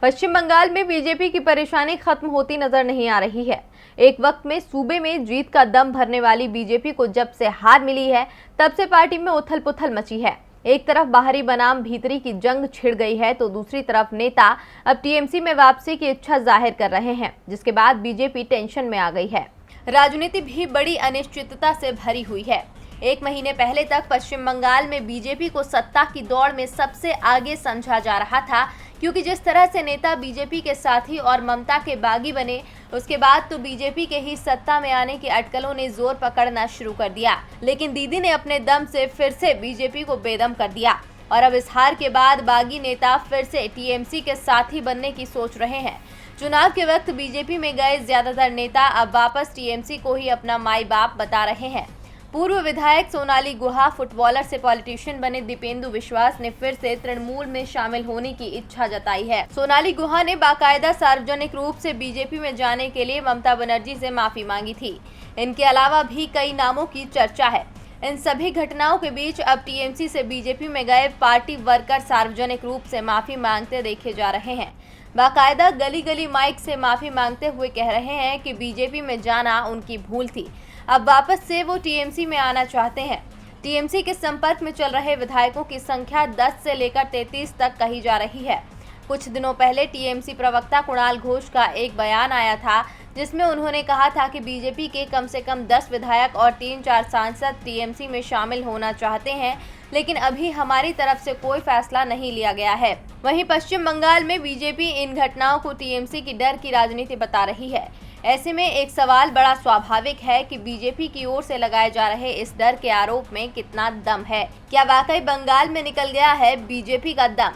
पश्चिम बंगाल में बीजेपी की परेशानी खत्म होती नजर नहीं आ रही है। एक वक्त में सूबे में जीत का दम भरने वाली बीजेपी को जब से हार मिली है, तब से पार्टी में उथल पुथल मची है। एक तरफ बाहरी बनाम भीतरी की जंग छिड़ गई है, तो दूसरी तरफ नेता अब टीएमसी में वापसी की इच्छा जाहिर कर रहे हैं, जिसके बाद बीजेपी टेंशन में आ गई है। राजनीति भी बड़ी अनिश्चितता से भरी हुई है। एक महीने पहले तक पश्चिम बंगाल में बीजेपी को सत्ता की दौड़ में सबसे आगे समझा जा रहा था, क्योंकि जिस तरह से नेता बीजेपी के साथी और ममता के बागी बने, उसके बाद तो बीजेपी के ही सत्ता में आने की अटकलों ने जोर पकड़ना शुरू कर दिया। लेकिन दीदी ने अपने दम से फिर से बीजेपी को बेदम कर दिया और अब इस हार के बाद बागी नेता फिर से टीएमसी के साथी बनने की सोच रहे हैं। चुनाव के वक्त बीजेपी में गए ज्यादातर नेता अब वापस टीएमसी को ही अपना माई बाप बता रहे हैं। पूर्व विधायक सोनाली गुहा, फुटबॉलर से पॉलिटिशियन बने दीपेंदु विश्वास ने फिर से तृणमूल में शामिल होने की इच्छा जताई है। सोनाली गुहा ने बाकायदा सार्वजनिक रूप से बीजेपी में जाने के लिए ममता बनर्जी से माफी मांगी थी। इनके अलावा भी कई नामों की चर्चा है। इन सभी घटनाओं के बीच अब टीएमसी से बीजेपी में गए पार्टी वर्कर सार्वजनिक रूप से माफी मांगते देखे जा रहे हैं। बाकायदा गली गली माइक से माफी मांगते हुए कह रहे हैं कि बीजेपी में जाना उनकी भूल थी, अब वापस से वो टीएमसी में आना चाहते हैं। टीएमसी के संपर्क में चल रहे विधायकों की संख्या 10 से लेकर 33 तक कही जा रही है। कुछ दिनों पहले टीएमसी प्रवक्ता कुणाल घोष का एक बयान आया था, जिसमें उन्होंने कहा था कि बीजेपी के कम से कम 10 विधायक और 3-4 सांसद टीएमसी में शामिल होना चाहते हैं, लेकिन अभी हमारी तरफ से कोई फैसला नहीं लिया गया है। वहीं पश्चिम बंगाल में बीजेपी इन घटनाओं को टीएमसी की डर की राजनीति बता रही है। ऐसे में एक सवाल बड़ा स्वाभाविक है कि बीजेपी की ओर से लगाए जा रहे इस डर के आरोप में कितना दम है। क्या वाकई बंगाल में निकल गया है बीजेपी का दम?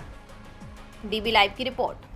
डीबी लाइव की रिपोर्ट।